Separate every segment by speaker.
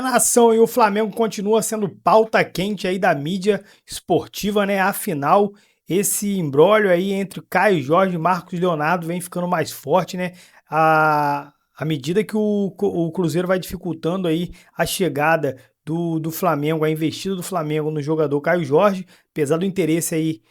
Speaker 1: Nação, e o Flamengo continua sendo pauta quente aí da mídia esportiva, né? Afinal, esse imbróglio aí entre Caio Jorge e Marcos Leonardo vem ficando mais forte, né? À medida que o Cruzeiro vai dificultando aí a chegada do Flamengo, a investida do Flamengo no jogador Caio Jorge, apesar do interesse aí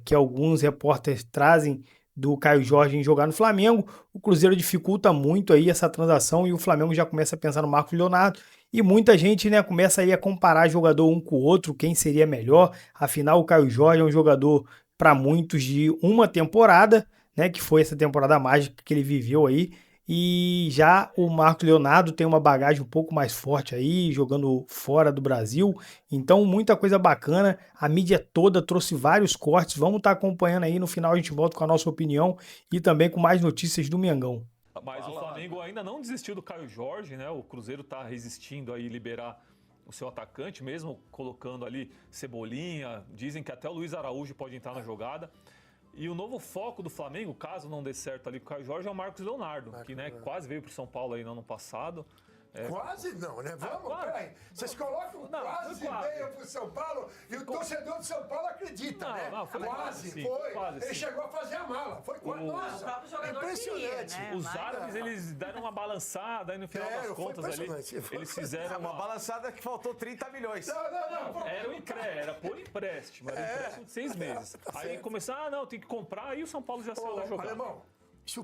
Speaker 1: que alguns repórteres trazem do Caio Jorge em jogar no Flamengo, o Cruzeiro dificulta muito aí essa transação e o Flamengo já começa a pensar no Marcos Leonardo e muita gente, né, começa aí a comparar jogador um com o outro, quem seria melhor. Afinal, o Caio Jorge é um jogador para muitos de uma temporada, né, que foi essa temporada mágica que ele viveu aí. E já o Marcos Leonardo tem uma bagagem um pouco mais forte aí, jogando fora do Brasil. Então, muita coisa bacana. A mídia toda trouxe vários cortes. Vamos estar acompanhando aí. No final, a gente volta com a nossa opinião e também com mais notícias do Mengão.
Speaker 2: Mas o Flamengo ainda não desistiu do Caio Jorge, né? O Cruzeiro está resistindo aí liberar o seu atacante, mesmo colocando ali Cebolinha. Dizem que até o Luiz Araújo pode entrar na jogada. E o novo foco do Flamengo, caso não dê certo ali com o Caio Jorge, é o Marcos Leonardo, que né, quase veio para o São Paulo aí no ano passado.
Speaker 3: Quase não, né? Vamos, peraí. Vocês colocam quase veio pro São Paulo e o torcedor do São Paulo acredita, né?
Speaker 2: Foi
Speaker 3: quase,
Speaker 2: sim,
Speaker 3: foi.
Speaker 2: Quase,
Speaker 3: ele chegou a fazer a mala. Foi quase. Nossa, impressionante.
Speaker 2: Queria, né? Os árabes, eles deram uma balançada aí no final das contas ali. Eles fizeram
Speaker 4: uma balançada que faltou 30 milhões.
Speaker 3: Não.
Speaker 2: Era por empréstimo. Era empréstimo de 6 meses. Aí começou, tem que comprar. Aí o São Paulo já saiu da jogada.
Speaker 3: Alemão, se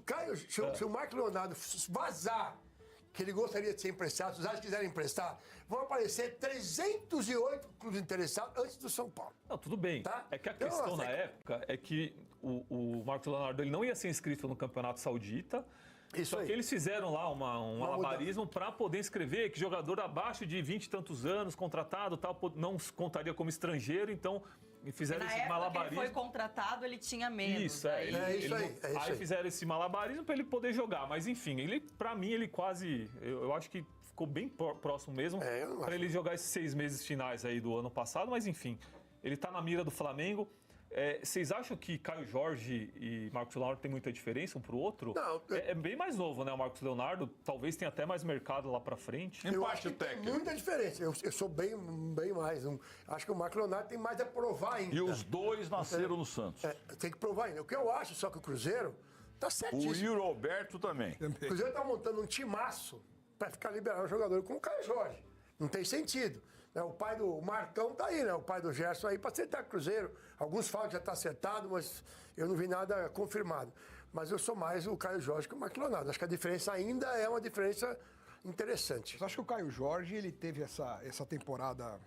Speaker 3: o Marcos Leonardo vazar, que ele gostaria de ser emprestado, se os árbitros quiserem emprestar, vão aparecer 308 clubes interessados antes do São Paulo.
Speaker 2: Não, tudo bem.
Speaker 3: Tá?
Speaker 2: É que a questão na época é que o Marcos Leonardo ele não ia ser inscrito no Campeonato Saudita.
Speaker 3: Isso
Speaker 2: só
Speaker 3: aí.
Speaker 2: que eles fizeram lá um malabarismo para poder escrever que jogador abaixo de 20 e tantos anos, contratado, tal, não contaria como estrangeiro, então fizeram esse malabarismo.
Speaker 5: Que ele foi contratado, ele tinha menos.
Speaker 2: Isso,
Speaker 3: isso aí.
Speaker 2: Aí fizeram esse malabarismo para ele poder jogar, mas enfim, para mim ele quase, eu acho que ficou bem próximo mesmo para ele jogar esses 6 meses finais aí do ano passado, mas enfim, ele tá na mira do Flamengo. Vocês acham que Caio Jorge e Marcos Leonardo tem muita diferença um pro outro?
Speaker 3: Não,
Speaker 2: é bem mais novo, né? O Marcos Leonardo talvez tenha até mais mercado lá pra frente.
Speaker 3: Eu acho que tem muita diferença. Eu sou bem mais. Acho que o Marcos Leonardo tem mais a provar ainda.
Speaker 6: E os dois nasceram no Santos.
Speaker 3: Tem que provar ainda. O que eu acho, só que o Cruzeiro tá certíssimo.
Speaker 6: O Yuri Alberto também.
Speaker 3: O Cruzeiro tá montando um timaço pra ficar liberando o jogador com o Caio Jorge. Não tem sentido. O pai do Marcão tá aí, né? O pai do Gerson aí para acertar o Cruzeiro. Alguns falam que já tá acertado, mas eu não vi nada confirmado. Mas eu sou mais o Caio Jorge que o Marcos Leonardo. Acho que a diferença ainda é uma diferença interessante.
Speaker 7: Eu acho que o Caio Jorge, ele teve essa temporada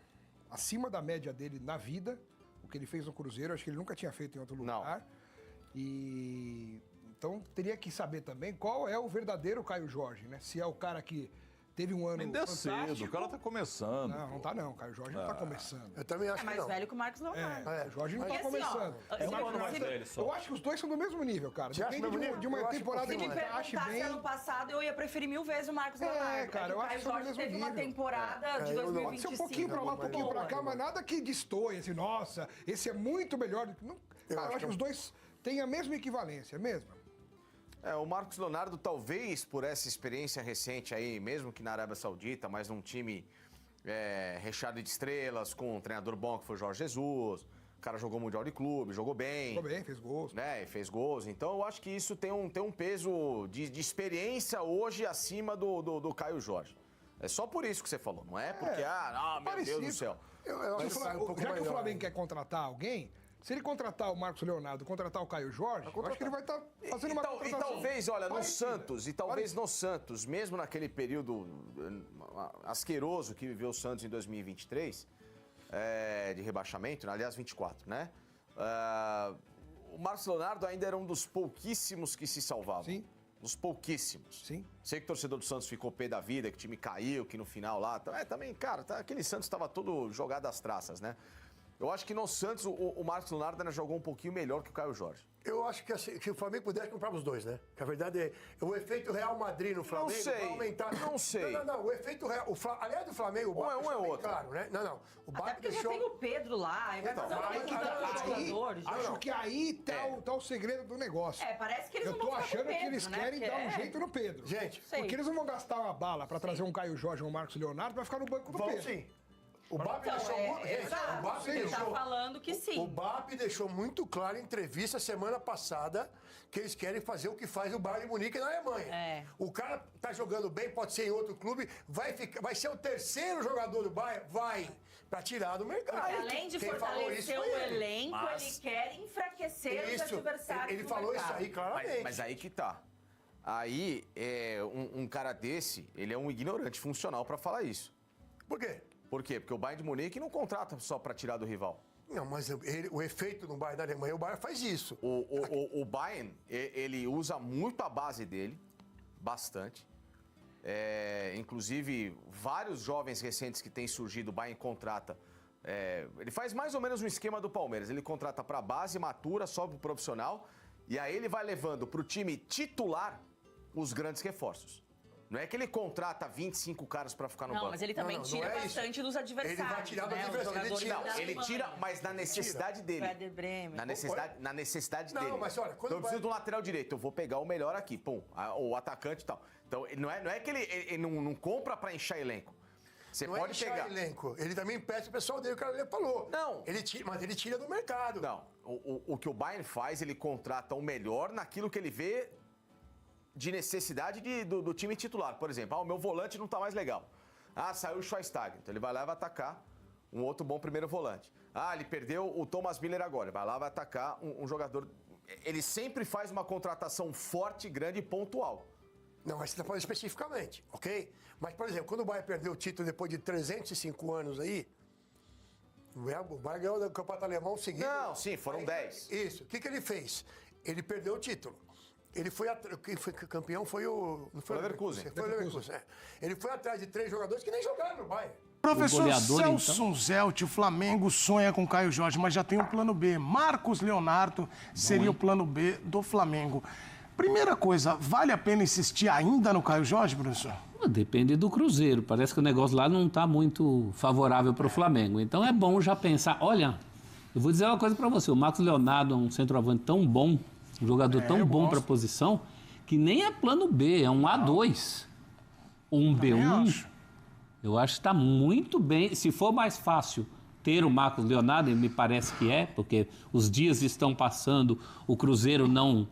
Speaker 7: acima da média dele na vida. O que ele fez no Cruzeiro, acho que ele nunca tinha feito em outro lugar. Não. E então teria que saber também qual é o verdadeiro Caio Jorge, né? Se é o cara que teve um ano fantástico.
Speaker 6: Cedo, o cara tá começando.
Speaker 7: Não tá não, Caio Jorge não tá começando.
Speaker 3: Eu também acho que
Speaker 5: mais velho que o Marcos Leonardo.
Speaker 7: O Jorge não tá começando. Eu acho que os dois são do mesmo nível, cara. Depende de uma temporada que ele ache bem.
Speaker 5: Ano passado, eu ia preferir 1000 vezes o Marcos Leonardo.
Speaker 7: Cara, eu acho que são do mesmo nível.
Speaker 5: Teve uma temporada de 2025.
Speaker 7: Pode ser um pouquinho pra lá, um pouquinho pra cá, mas nada que destoie, assim, nossa, esse é muito melhor. Cara, eu acho que os dois têm a mesma equivalência, mesmo.
Speaker 4: O Marcos Leonardo, talvez por essa experiência recente aí, mesmo que na Arábia Saudita, mas num time recheado de estrelas, com um treinador bom que foi o Jorge Jesus, o cara jogou Mundial de Clube, jogou bem.
Speaker 7: Jogou bem, fez gols.
Speaker 4: Fez gols. Então eu acho que isso tem um peso de experiência hoje acima do Caio Jorge. É só por isso que você falou, não é porque, meu Deus do céu.
Speaker 7: Já que o Flamengo quer contratar alguém, se ele contratar o Marcos Leonardo, contratar o Caio Jorge, eu acho que ele vai estar fazendo uma contratação.
Speaker 4: E talvez, olha, no Santos, mesmo naquele período asqueroso que viveu o Santos em 2023, de rebaixamento, aliás, 24, né? O Marcos Leonardo ainda era um dos pouquíssimos que se salvavam.
Speaker 7: Sim.
Speaker 4: Dos pouquíssimos.
Speaker 7: Sim.
Speaker 4: Sei que o torcedor do Santos ficou pé da vida, que o time caiu, que no final lá... também, cara, aquele Santos estava todo jogado às traças, né? Eu acho que no Santos o Marcos Leonardo ainda jogou um pouquinho melhor que o Caio Jorge.
Speaker 3: Eu acho que, assim, que o Flamengo pudesse comprar os dois, né? Que a verdade é o efeito Real Madrid no Flamengo vai aumentar.
Speaker 4: Não sei.
Speaker 3: Não, o efeito Real. Aliás, do Flamengo, o
Speaker 4: Um é outro.
Speaker 3: Claro, né? Não. O
Speaker 5: Até
Speaker 3: Bap
Speaker 5: porque
Speaker 3: deixou.
Speaker 5: já tem o Pedro lá.
Speaker 7: Acho que aí tá o segredo do negócio.
Speaker 5: Parece que eles
Speaker 7: Eu
Speaker 5: não
Speaker 7: tô
Speaker 5: vão ficar com
Speaker 7: achando
Speaker 5: o Pedro,
Speaker 7: que eles
Speaker 5: né?
Speaker 7: querem
Speaker 5: Porque
Speaker 7: dar um jeito no Pedro.
Speaker 3: Gente,
Speaker 7: porque eles não vão gastar uma bala pra trazer um Caio Jorge ou um Marcos Leonardo pra ficar no banco do
Speaker 3: vão
Speaker 7: Pedro.
Speaker 3: sim. O Bap
Speaker 5: Então,
Speaker 3: deixou muito.
Speaker 5: exato,
Speaker 3: O Bap
Speaker 5: ele tá
Speaker 3: deixou.
Speaker 5: falando que sim.
Speaker 3: O Bap deixou muito claro em entrevista semana passada que eles querem fazer o que faz o Bayern de Munique na Alemanha. O cara tá jogando bem, pode ser em outro clube, vai ser o terceiro jogador do Bayern? Vai. Pra tirar do mercado.
Speaker 5: Além de
Speaker 3: Quem falou isso
Speaker 5: fortalecer
Speaker 3: foi
Speaker 5: o
Speaker 3: ele.
Speaker 5: elenco, ele quer enfraquecer os adversários.
Speaker 3: Ele
Speaker 5: do
Speaker 3: falou
Speaker 5: mercado.
Speaker 3: isso aí claramente.
Speaker 4: Mas aí que tá. Aí, um cara desse, ele é um ignorante funcional pra falar isso.
Speaker 3: Por quê?
Speaker 4: Por quê? Porque o Bayern de Munique não contrata só pra tirar do rival.
Speaker 3: Não, mas o efeito no Bayern da Alemanha, o Bayern faz isso.
Speaker 4: O Bayern, ele usa muito a base dele, bastante. Inclusive, vários jovens recentes que têm surgido, o Bayern contrata. Ele faz mais ou menos um esquema do Palmeiras. Ele contrata pra base, matura, sobe pro profissional. E aí ele vai levando pro time titular os grandes reforços. Não é que ele contrata 25 caras pra ficar no banco.
Speaker 5: Não, mas ele também tira bastante dos adversários.
Speaker 3: Ele vai tirar do
Speaker 5: né?
Speaker 3: adversário.
Speaker 4: Ele tira, mas na necessidade dele.
Speaker 5: Werder Bremen.
Speaker 4: Na necessidade dele.
Speaker 3: Não, mas olha, quando
Speaker 4: então eu preciso de um lateral direito, eu vou pegar o melhor aqui, o atacante e tal. Então não é que ele não compra pra inchar elenco. Você
Speaker 3: não
Speaker 4: pode pegar.
Speaker 3: Elenco. Ele também pede o pessoal dele, o cara falou.
Speaker 4: Não.
Speaker 3: Mas ele tira do mercado.
Speaker 4: Não. O que o Bayern faz, ele contrata o melhor naquilo que ele vê de necessidade do time titular. Por exemplo, o meu volante não tá mais legal. Saiu o Schweinsteiger. Então ele vai lá e vai atacar um outro bom primeiro volante. Ele perdeu o Thomas Müller agora. Vai lá e vai atacar um jogador. Ele sempre faz uma contratação forte, grande e pontual.
Speaker 3: Não, mas você está falando especificamente, ok? Mas, por exemplo, quando o Bayern perdeu o título depois de 305 anos aí, o Bayern ganhou o campeonato alemão seguido.
Speaker 4: Não, sim, foram 10.
Speaker 3: Isso. O que ele fez? Ele perdeu o título. Quem foi campeão foi o... Não foi o
Speaker 4: Leverkusen.
Speaker 3: Foi o Leverkusen, Ele foi atrás de 3 jogadores que nem jogaram no Bayern.
Speaker 8: Professor Celso Zelt, o Flamengo sonha com Caio Jorge, mas já tem um plano B. Marcos Leonardo seria o plano B do Flamengo. Primeira coisa, vale a pena insistir ainda no Caio Jorge, professor?
Speaker 9: Depende do Cruzeiro. Parece que o negócio lá não está muito favorável para o Flamengo. Então é bom já pensar. Olha, eu vou dizer uma coisa para você. O Marcos Leonardo é um centroavante tão bom, um jogador tão bom para a posição, que nem é plano B, é um A2. Um B1. Eu acho que está muito bem. Se for mais fácil ter o Marcos Leonardo, e me parece que é, porque os dias estão passando, o Cruzeiro não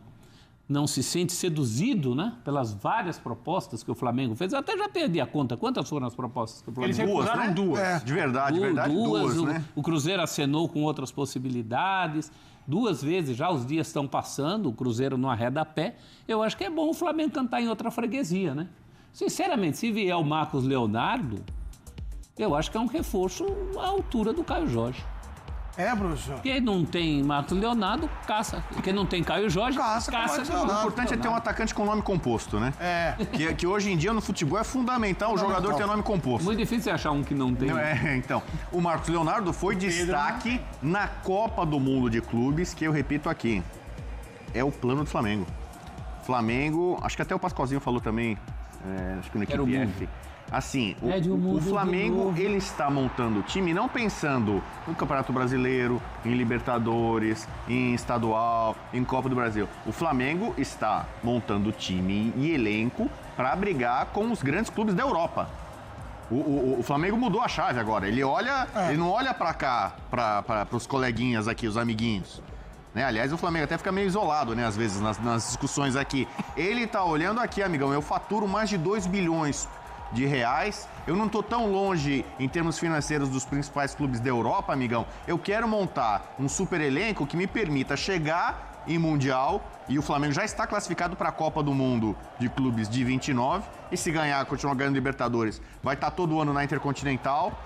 Speaker 9: se sente seduzido, né, pelas várias propostas que o Flamengo fez. Eu até já perdi a conta. Quantas foram as propostas que o Flamengo fez?
Speaker 8: Eles recusaram duas.
Speaker 10: De verdade, duas, né?
Speaker 9: O Cruzeiro acenou com outras possibilidades. 2 vezes já, os dias estão passando, o Cruzeiro não arreda pé. Eu acho que é bom o Flamengo cantar em outra freguesia, né? Sinceramente, se vier o Marcos Leonardo, eu acho que é um reforço à altura do Caio Jorge.
Speaker 8: Professor.
Speaker 9: Quem não tem Marcos Leonardo, caça. Quem não tem Caio Jorge, caça.
Speaker 10: O importante é ter um atacante com nome composto, né? Que hoje em dia no futebol é fundamental o jogador ter nome composto.
Speaker 9: Muito difícil achar um que não tem.
Speaker 10: Então, o Marcos Leonardo foi destaque na Copa do Mundo de Clubes, que eu repito aqui, é o plano do Flamengo. Flamengo, acho que até o Pascoalzinho falou também, acho que no Equipe F. Assim, o Flamengo, ele está montando o time não pensando no Campeonato Brasileiro, em Libertadores, em Estadual, em Copa do Brasil. O Flamengo está montando o time e elenco para brigar com os grandes clubes da Europa. O Flamengo mudou a chave agora. Ele não olha para cá, para os coleguinhas aqui, os amiguinhos. Né? Aliás, o Flamengo até fica meio isolado, né? Às vezes, nas discussões aqui. Ele está olhando aqui, amigão, eu faturo mais de 2 bilhões de reais. Eu não estou tão longe em termos financeiros dos principais clubes da Europa, amigão. Eu quero montar um super elenco que me permita chegar em Mundial, e o Flamengo já está classificado para a Copa do Mundo de Clubes de 29, e se ganhar, continuar ganhando Libertadores, vai estar todo ano na Intercontinental.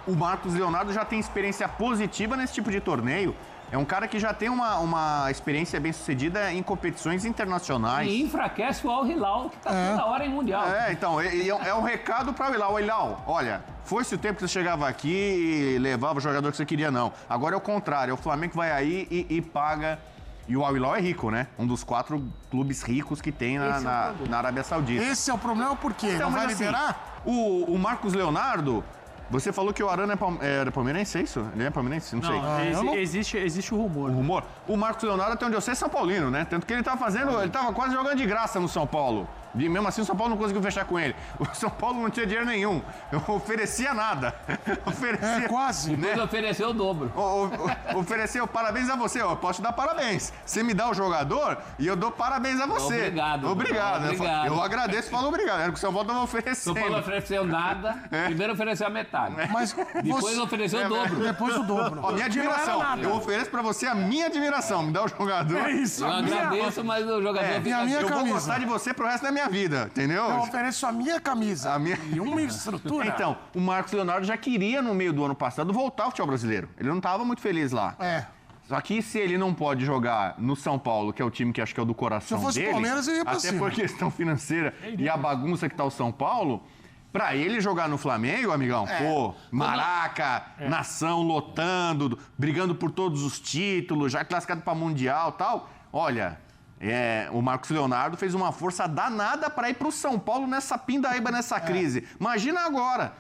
Speaker 10: O Marcos Leonardo já tem experiência positiva nesse tipo de torneio. É um cara que já tem uma experiência bem sucedida em competições internacionais.
Speaker 9: E enfraquece o Al Hilal, que tá toda hora em Mundial.
Speaker 10: Então, é um recado para o Hilal. Hilal, olha, foi-se o tempo que você chegava aqui e levava o jogador que você queria, não. Agora é o contrário, é o Flamengo que vai aí e paga. E o Al Hilal é rico, né? Um dos 4 clubes ricos que tem na Arábia Saudita.
Speaker 8: Esse é o problema, por quê?
Speaker 10: Então,
Speaker 8: não vai
Speaker 10: mas
Speaker 8: liberar?
Speaker 10: O Marcos Leonardo... Você falou que o Arana é palmeirense, é isso? Ele é palmeirense? Não sei.
Speaker 11: Existe o rumor.
Speaker 10: O rumor? O Marcos Leonardo, até onde eu sei, é São Paulino, né? Tanto que ele tava quase jogando de graça no São Paulo. E mesmo assim o São Paulo não conseguiu fechar com ele. O São Paulo não tinha dinheiro nenhum. Eu oferecia nada.
Speaker 8: Quase.
Speaker 9: Depois ofereceu o dobro.
Speaker 10: Ofereceu parabéns a você. Eu posso te dar parabéns. Você me dá o jogador e eu dou parabéns a você.
Speaker 9: Obrigado.
Speaker 10: Eu agradeço e falo obrigado. Era o que o São Paulo estava oferecendo.
Speaker 9: O São Paulo ofereceu nada. Primeiro ofereceu a metade.
Speaker 8: Mas
Speaker 9: depois ofereceu o dobro.
Speaker 8: Depois o dobro.
Speaker 10: Ó, minha admiração. Eu ofereço pra você a minha admiração. Me dá o jogador.
Speaker 8: É isso.
Speaker 9: Eu agradeço, mas o jogador fica
Speaker 8: a minha
Speaker 10: eu
Speaker 8: camisa.
Speaker 10: vou gostar de você pro resto da minha vida, entendeu?
Speaker 8: Eu ofereço a minha camisa. E uma estrutura.
Speaker 10: Então, o Marcos Leonardo já queria, no meio do ano passado, voltar ao futebol brasileiro. Ele não estava muito feliz lá. Só que se ele não pode jogar no São Paulo, que é o time que acho que é o do coração dele... Se eu fosse
Speaker 8: Palmeiras, eu ia pra
Speaker 10: até
Speaker 8: cima.
Speaker 10: por questão financeira e a bagunça que tá o São Paulo... Pra ele jogar no Flamengo, amigão, Maraca, nação lotando, brigando por todos os títulos, já classificado pra Mundial e tal. Olha, o Marcos Leonardo fez uma força danada para ir pro São Paulo nessa pindaíba, nessa crise. Imagina agora.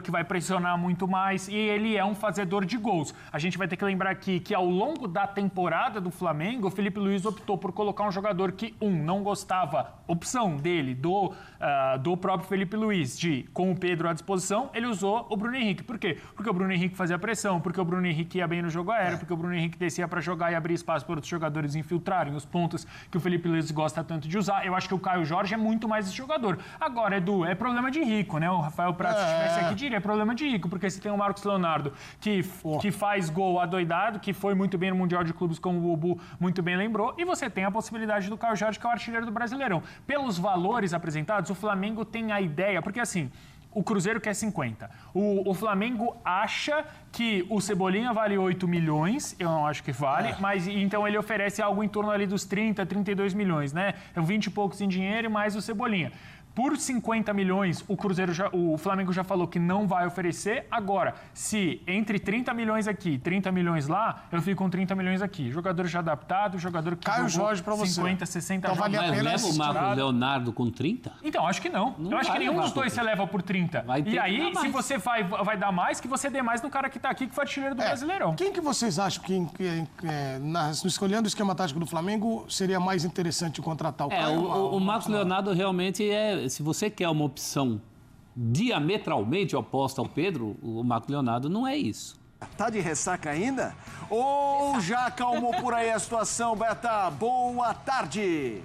Speaker 11: Que vai pressionar muito mais e ele é um fazedor de gols. A gente vai ter que lembrar aqui que ao longo da temporada do Flamengo, o Felipe Luiz optou por colocar um jogador que, não gostava, opção dele, do próprio Felipe Luiz, com o Pedro à disposição, ele usou o Bruno Henrique. Por quê? Porque o Bruno Henrique fazia pressão, porque o Bruno Henrique ia bem no jogo aéreo, porque o Bruno Henrique descia para jogar e abrir espaço para outros jogadores infiltrarem os pontos que o Felipe Luiz gosta tanto de usar. Eu acho que o Caio Jorge é muito mais esse jogador. Agora, Edu, é problema de rico, né? O Rafael Prats, se estivesse aqui, diria, é problema de rico, porque você tem o Marcos Leonardo, que faz gol adoidado, que foi muito bem no Mundial de Clubes, como o Bubu muito bem lembrou, e você tem a possibilidade do Caio Jorge, que é o artilheiro do Brasileirão. Pelos valores apresentados, o Flamengo tem a ideia, porque assim, o Cruzeiro quer 50. O Flamengo acha que o Cebolinha vale 8 milhões, eu não acho que vale, mas então ele oferece algo em torno ali dos 30, 32 milhões, né? 20 e poucos em dinheiro e mais o Cebolinha. Por 50 milhões, o Flamengo já falou que não vai oferecer. Agora, se entre 30 milhões aqui e 30 milhões lá, eu fico com 30 milhões aqui. Jogador já adaptado, jogador que
Speaker 8: Caio Jorge pra você.
Speaker 11: 50, 60
Speaker 8: então,
Speaker 11: jogos.
Speaker 9: Mas leva o Marcos Leonardo com 30?
Speaker 11: Então, acho que não. Eu acho que nenhum dos dois você leva por 30. E aí, se você vai dar mais, que você dê mais no cara que tá aqui, que foi artilheiro do Brasileirão.
Speaker 8: Quem que vocês acham que escolhendo o esquema tático do Flamengo, seria mais interessante contratar o Caio?
Speaker 9: O Marcos Leonardo realmente se você quer uma opção diametralmente oposta ao Pedro, o Marcos Leonardo não é isso.
Speaker 12: Tá de ressaca ainda? Ou já acalmou por aí a situação, Beta? Boa tarde!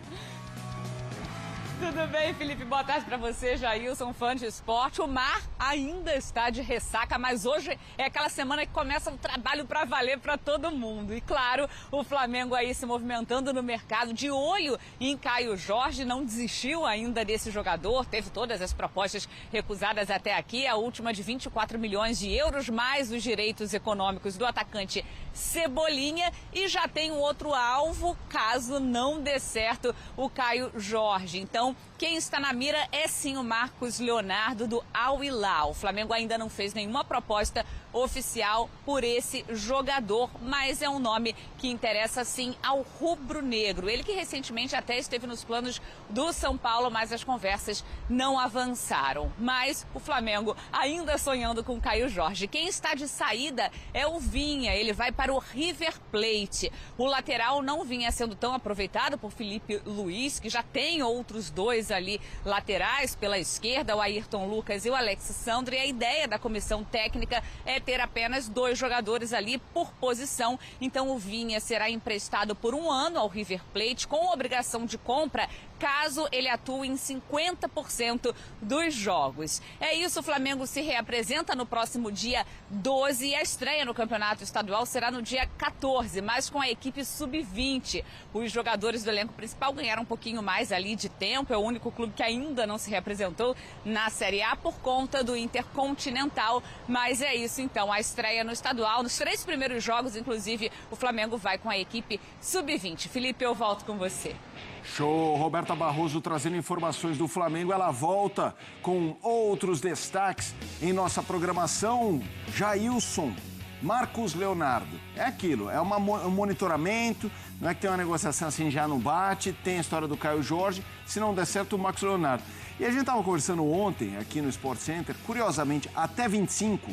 Speaker 13: Tudo bem, Felipe? Boa tarde para você, Jailson, fã de esporte. O Mar ainda está de ressaca, mas hoje é aquela semana que começa o trabalho para valer para todo mundo. E claro, o Flamengo aí se movimentando no mercado, de olho em Caio Jorge, não desistiu ainda desse jogador, teve todas as propostas recusadas até aqui, a última de 24 milhões de euros, mais os direitos econômicos do atacante Cebolinha, e já tem um outro alvo, caso não dê certo o Caio Jorge. Então, quem está na mira é sim o Marcos Leonardo do Al Hilal. O Flamengo ainda não fez nenhuma proposta oficial por esse jogador, mas é um nome que interessa sim ao rubro-negro. Ele que recentemente até esteve nos planos do São Paulo, mas as conversas não avançaram. Mas o Flamengo ainda sonhando com Caio Jorge. Quem está de saída é o Vinha, ele vai para o River Plate. O lateral não vinha sendo tão aproveitado por Felipe Luiz, que já tem outros dois ali laterais pela esquerda, o Ayrton Lucas e o Alex Sandro, e a ideia da comissão técnica é ter apenas 2 jogadores ali por posição. Então o Vinha será emprestado por 1 ano ao River Plate com obrigação de compra caso ele atue em 50% dos jogos. É isso, o Flamengo se reapresenta no próximo dia 12 e a estreia no Campeonato Estadual será no dia 14, mas com a equipe sub-20. Os jogadores do elenco principal ganharam um pouquinho mais ali de tempo, é o único clube que ainda não se reapresentou na Série A por conta do Intercontinental, mas é isso então, a estreia no estadual, nos 3 primeiros jogos, inclusive, o Flamengo vai com a equipe sub-20. Felipe, eu volto com você.
Speaker 12: Show! Roberta Barroso trazendo informações do Flamengo. Ela volta com outros destaques em nossa programação. Jailson, Marcos Leonardo. É aquilo, é um monitoramento, não é que tem uma negociação assim já não bate, tem a história do Caio Jorge, se não der certo o Marcos Leonardo. E a gente estava conversando ontem aqui no Sport Center, curiosamente, até 25,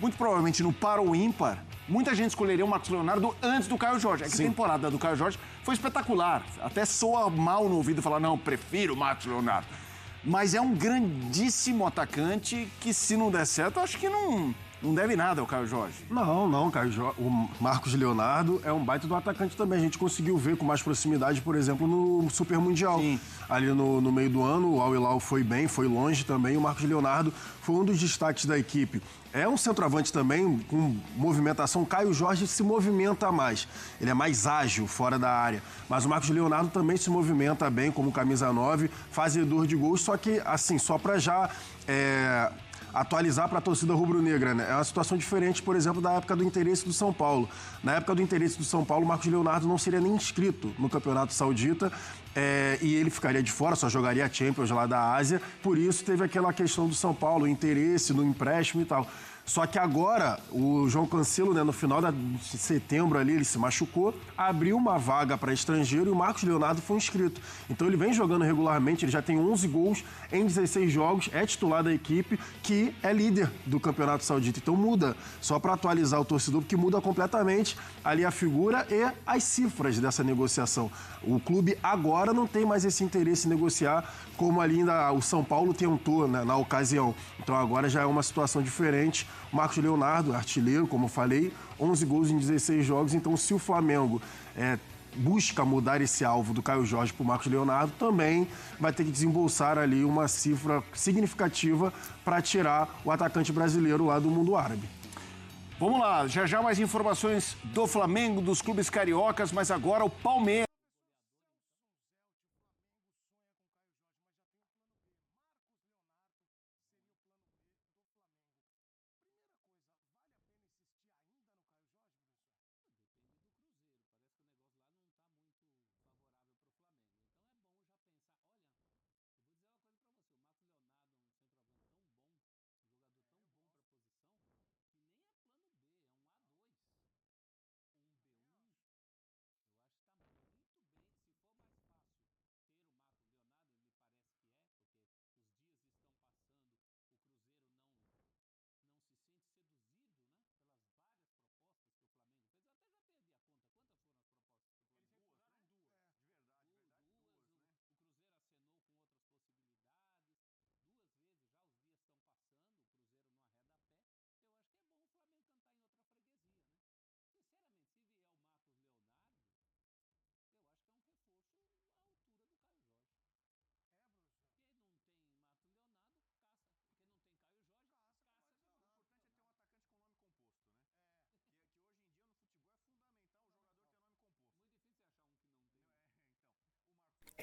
Speaker 12: muito provavelmente no par ou ímpar, muita gente escolheria o Marcos Leonardo antes do Caio Jorge. É que a temporada do Caio Jorge foi espetacular. Até soa mal no ouvido falar, não, prefiro o Marcos Leonardo. Mas é um grandíssimo atacante que, se não der certo, eu acho que não deve nada ao Caio Jorge.
Speaker 14: Não, o Marcos Leonardo é um baita do atacante também. A gente conseguiu ver com mais proximidade, por exemplo, no Super Mundial. Sim. Ali no meio do ano, o Al Hilal foi bem, foi longe também. O Marcos Leonardo foi um dos destaques da equipe. É um centroavante também com movimentação. O Caio Jorge se movimenta mais. Ele é mais ágil fora da área. Mas o Marcos Leonardo também se movimenta bem como camisa 9, fazedor de gols. Só que, assim, só para já atualizar para a torcida rubro-negra, né? É uma situação diferente, por exemplo, da época do interesse do São Paulo. Na época do interesse do São Paulo, o Marcos Leonardo não seria nem inscrito no Campeonato Saudita e ele ficaria de fora, só jogaria a Champions lá da Ásia. Por isso teve aquela questão do São Paulo, o interesse no empréstimo e tal. Só que agora, o João Cancelo, né, no final de setembro ali, ele se machucou, abriu uma vaga para estrangeiro e o Marcos Leonardo foi inscrito. Então ele vem jogando regularmente, ele já tem 11 gols em 16 jogos, é titular da equipe, que é líder do Campeonato Saudita. Então muda, só para atualizar o torcedor, porque muda completamente ali a figura e as cifras dessa negociação. O clube agora não tem mais esse interesse em negociar como ali ainda o São Paulo tentou, né, na ocasião. Então agora já é uma situação diferente. O Marcos Leonardo, artilheiro, como eu falei, 11 gols em 16 jogos. Então se o Flamengo busca mudar esse alvo do Caio Jorge para o Marcos Leonardo, também vai ter que desembolsar ali uma cifra significativa para tirar o atacante brasileiro lá do mundo árabe.
Speaker 12: Vamos lá, já mais informações do Flamengo, dos clubes cariocas, mas agora o Palmeiras.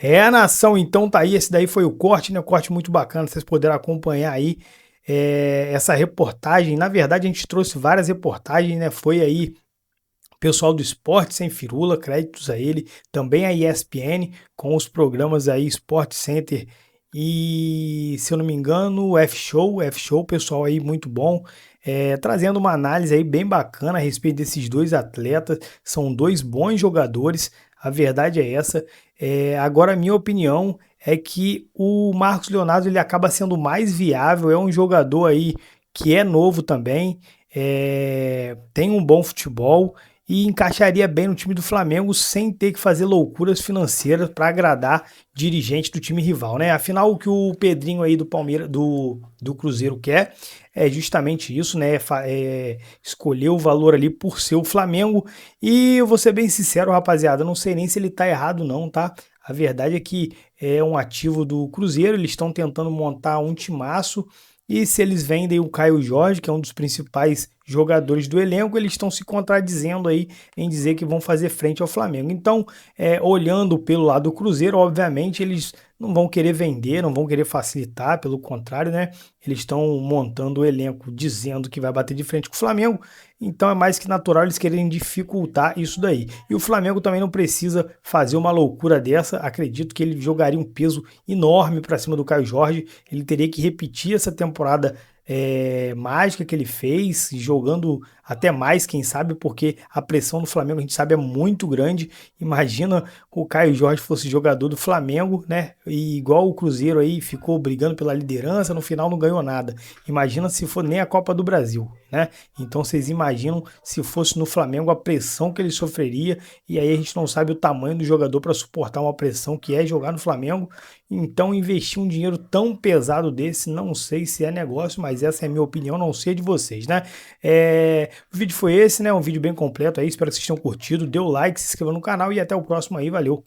Speaker 1: A nação, então, tá aí. Esse daí foi o corte, né? Um corte muito bacana, vocês puderam acompanhar aí essa reportagem. Na verdade, a gente trouxe várias reportagens, né? Foi aí o pessoal do Esporte Sem Firula, créditos a ele. Também a ESPN, com os programas aí Sport Center e, se eu não me engano, F-Show, pessoal aí muito bom. Trazendo uma análise aí bem bacana a respeito desses dois atletas. São dois bons jogadores, a verdade é essa. Agora, a minha opinião é que o Marcos Leonardo ele acaba sendo mais viável, é um jogador aí que é novo também, tem um bom futebol e encaixaria bem no time do Flamengo sem ter que fazer loucuras financeiras para agradar dirigente do time rival, né? Afinal, o que o Pedrinho aí do Palmeiras, do Cruzeiro quer é justamente isso, né? Escolher o valor ali por ser o Flamengo. E eu vou ser bem sincero, rapaziada, não sei nem se ele tá errado não, tá? A verdade é que é um ativo do Cruzeiro, eles estão tentando montar um timaço, e se eles vendem o Caio Jorge, que é um dos principais jogadores do elenco, eles estão se contradizendo aí em dizer que vão fazer frente ao Flamengo. Então, olhando pelo lado do Cruzeiro, obviamente eles não vão querer vender, não vão querer facilitar, pelo contrário, né? Eles estão montando o elenco dizendo que vai bater de frente com o Flamengo, então é mais que natural eles quererem dificultar isso daí. E o Flamengo também não precisa fazer uma loucura dessa, acredito que ele jogaria um peso enorme para cima do Caio Jorge, ele teria que repetir essa temporada mágica que ele fez, jogando até mais, quem sabe, porque a pressão do Flamengo, a gente sabe, é muito grande. Imagina o Caio Jorge fosse jogador do Flamengo, né? E igual o Cruzeiro aí ficou brigando pela liderança, no final não ganhou nada. Imagina se for nem a Copa do Brasil, né? Então vocês imaginam se fosse no Flamengo a pressão que ele sofreria, e aí a gente não sabe o tamanho do jogador para suportar uma pressão que é jogar no Flamengo. Então investir um dinheiro tão pesado desse, não sei se é negócio, mas essa é a minha opinião, não sei de vocês, né? O vídeo foi esse, né? Um vídeo bem completo aí, espero que vocês tenham curtido. Dê o like, se inscreva no canal e até o próximo aí, valeu!